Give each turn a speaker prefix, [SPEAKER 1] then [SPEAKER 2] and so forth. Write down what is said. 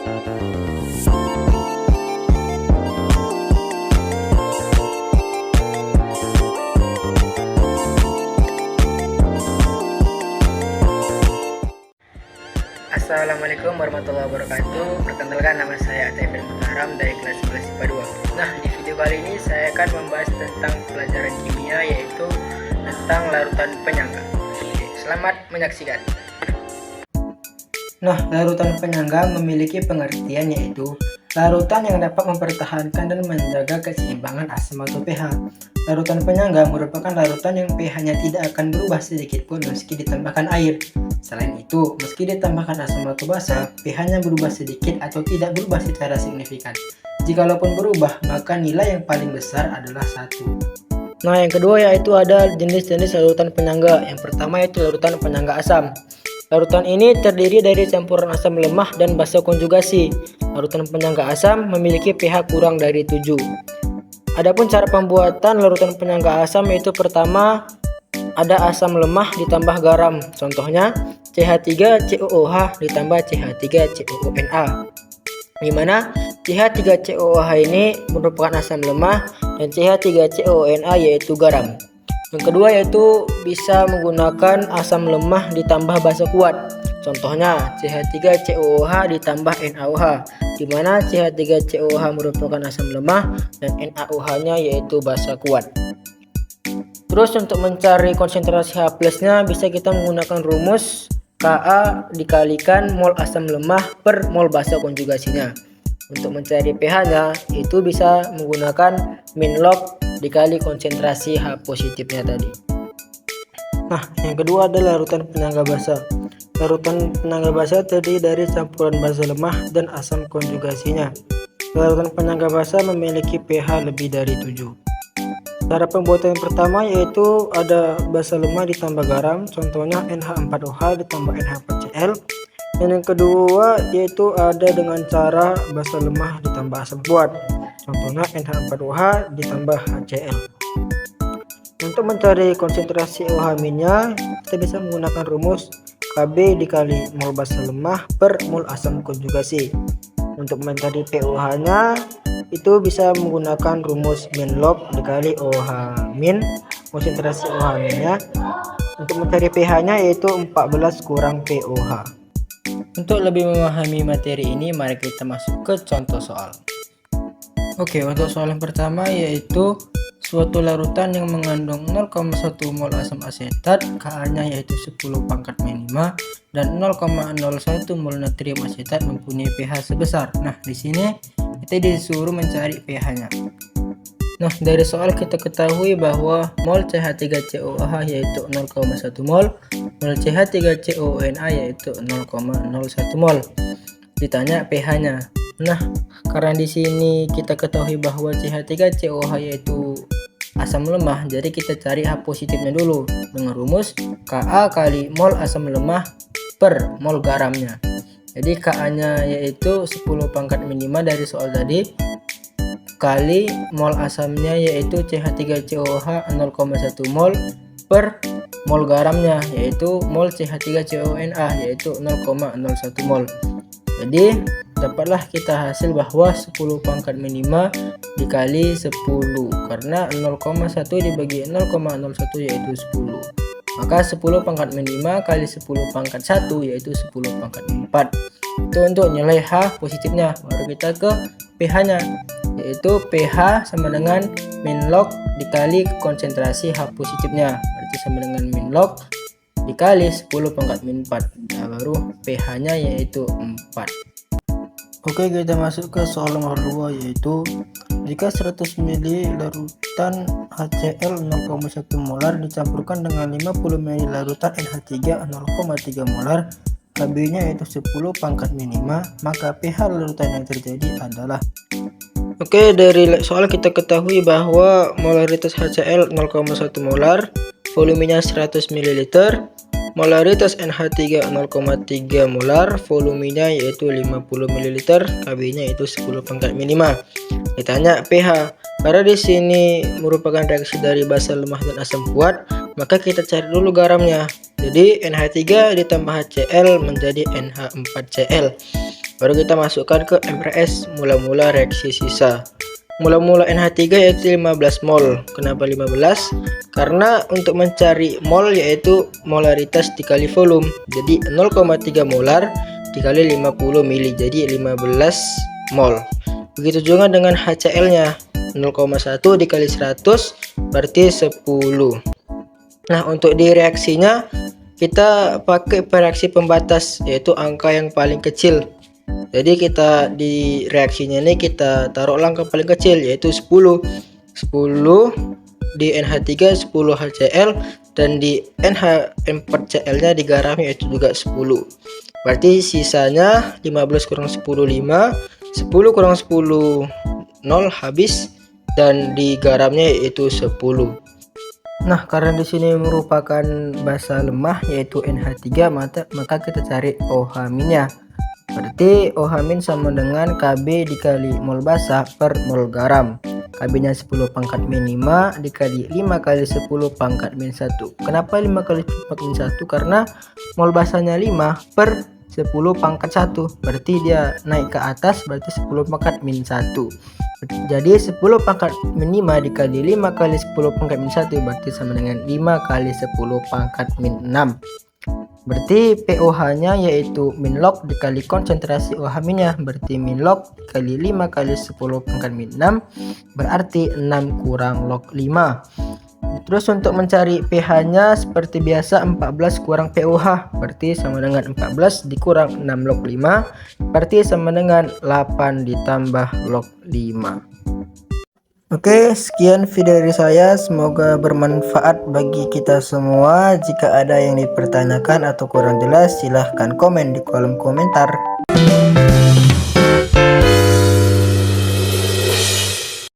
[SPEAKER 1] Assalamualaikum warahmatullahi wabarakatuh. Perkenalkan, nama saya Atefil Mutaharam dari kelas 11 IPA 2. Nah, di video kali ini saya akan membahas tentang pelajaran kimia, yaitu tentang larutan penyangga. Oke, selamat menyaksikan. Nah, larutan penyangga memiliki pengertian yaitu larutan yang dapat mempertahankan dan menjaga keseimbangan asam atau pH. Larutan penyangga merupakan larutan yang pH-nya tidak akan berubah sedikit pun meski ditambahkan air. Selain itu, meski ditambahkan asam atau basa, pH-nya berubah sedikit atau tidak berubah secara signifikan. Jikalaupun berubah, maka nilai yang paling besar adalah 1. Nah, yang kedua yaitu ada jenis-jenis larutan penyangga. Yang pertama yaitu larutan penyangga asam. Larutan ini terdiri dari campuran asam lemah dan basa konjugasi. Larutan penyangga asam memiliki pH kurang dari 7. Adapun cara pembuatan larutan penyangga asam yaitu pertama ada asam lemah ditambah garam. Contohnya CH3COOH ditambah CH3COONA. Di mana CH3COOH ini merupakan asam lemah dan CH3COONA yaitu garam. Yang kedua yaitu bisa menggunakan asam lemah ditambah basa kuat. Contohnya CH3COOH ditambah NaOH, di mana CH3COOH merupakan asam lemah dan NaOH-nya yaitu basa kuat. Terus untuk mencari konsentrasi H+ nya bisa kita menggunakan rumus Ka dikalikan mol asam lemah per mol basa konjugasinya. Untuk mencari pH-nya itu bisa menggunakan min log dikali konsentrasi H positifnya tadi. Nah, yang kedua adalah larutan penyangga basa. Larutan penyangga basa terdiri dari campuran basa lemah dan asam konjugasinya. Larutan penyangga basa memiliki pH lebih dari 7. Cara pembuatan yang pertama yaitu ada basa lemah ditambah garam, contohnya NH4OH ditambah NH4Cl. Dan yang kedua yaitu ada dengan cara basa lemah ditambah asam kuat, contohnya NH4OH ditambah HCl. Untuk mencari konsentrasi OH-nya kita bisa menggunakan rumus Kb dikali mol basa lemah per mol asam konjugasi. Untuk mencari pOH-nya itu bisa menggunakan rumus min log dikali OH min, konsentrasi OH-nya. Untuk mencari pH-nya yaitu 14 kurang pOH. Untuk lebih memahami materi ini, mari kita masuk ke contoh soal. Oke, untuk soal yang pertama yaitu suatu larutan yang mengandung 0,1 mol asam asetat, Ka-nya yaitu 10 pangkat min 5 dan 0,01 mol natrium asetat mempunyai pH sebesar. Nah, di sini kita disuruh mencari pH-nya. Nah, dari soal kita ketahui bahwa mol CH3COOH yaitu 0,1 mol, mol CH3COONA yaitu 0,01 mol. Ditanya pH-nya. Nah, karena di sini kita ketahui bahwa CH3COOH yaitu asam lemah, jadi kita cari H positifnya dulu dengan rumus Ka kali mol asam lemah per mol garamnya. Jadi Ka-nya yaitu 10 pangkat min 5 dari soal tadi kali mol asamnya yaitu CH3COOH 0,1 mol per mol garamnya yaitu mol CH3CONA yaitu 0,01 mol. Jadi dapatlah kita hasil bahwa 10 pangkat min 5 dikali 10, karena 0,1 dibagi 0,01 yaitu 10. Maka 10 pangkat min 5 kali 10 pangkat 1 yaitu 10 pangkat min 4. Itu untuk nilai H positifnya. Baru kita ke pH-nya, yaitu pH sama dengan min log dikali konsentrasi H positifnya. Berarti sama dengan min log dikali 10 pangkat min 4. Nah, baru pH-nya yaitu 4. Oke, kita masuk ke soal nomor 2 yaitu jika 100 ml larutan HCl 0,1 molar dicampurkan dengan 50 ml larutan NH3 0,3 molar, Kb-nya yaitu 10 pangkat min 5, maka pH larutan yang terjadi adalah. Oke, dari soal kita ketahui bahwa molaritas HCl 0,1 molar, volumenya 100 ml, molaritas NH3 0,3 molar, volumenya yaitu 50 ml, Kb-nya yaitu 10 pangkat min 5. Ditanya pH. Karena di sini merupakan reaksi dari basa lemah dan asam kuat, maka kita cari dulu garamnya. Jadi NH3 ditambah HCl menjadi NH4Cl. Baru kita masukkan ke MRS, mula-mula reaksi sisa. Mula-mula NH3 yaitu 15 mol. Kenapa 15? Karena untuk mencari mol yaitu molaritas dikali volume. Jadi 0,3 molar dikali 50 mili, jadi 15 mol. Begitu juga dengan HCl-nya, 0,1 dikali 100 berarti 10. Nah, untuk di reaksinya kita pakai reaksi pembatas, yaitu angka yang paling kecil. Jadi kita di reaksinya ini kita taruh angka paling kecil yaitu 10 di NH3, 10 HCl, dan di NH4Cl nya digaram yaitu juga 10. Berarti sisanya 15 kurang 10 5, 10 kurang 10 0 habis, dan di garamnya yaitu 10. Nah, karena di sini merupakan basa lemah yaitu NH3, maka kita cari OH-nya. Berarti OH- sama dengan Kb dikali mol basa per mol garam. Kb-nya 10 pangkat min 5 dikali 5 kali 10 pangkat min 1. Kenapa 5 kali 10 pangkat min 1? Karena mol basanya 5 per 10 pangkat 1. Berarti dia naik ke atas, berarti 10 pangkat min 1. Jadi 10 pangkat min 5 dikali 5 kali 10 pangkat min 1 berarti sama dengan 5 kali 10 pangkat min 6. Berarti POH-nya yaitu min log dikali konsentrasi OH-nya, berarti min log dikali 5 kali 10 pangkat min 6 berarti 6 kurang log 5. Terus untuk mencari pH-nya seperti biasa 14 kurang POH berarti sama dengan 14 dikurang 6 log 5 berarti sama dengan 8 ditambah log 5. Oke, sekian video dari saya, semoga bermanfaat bagi kita semua. Jika ada yang dipertanyakan atau kurang jelas, silahkan komen di kolom komentar.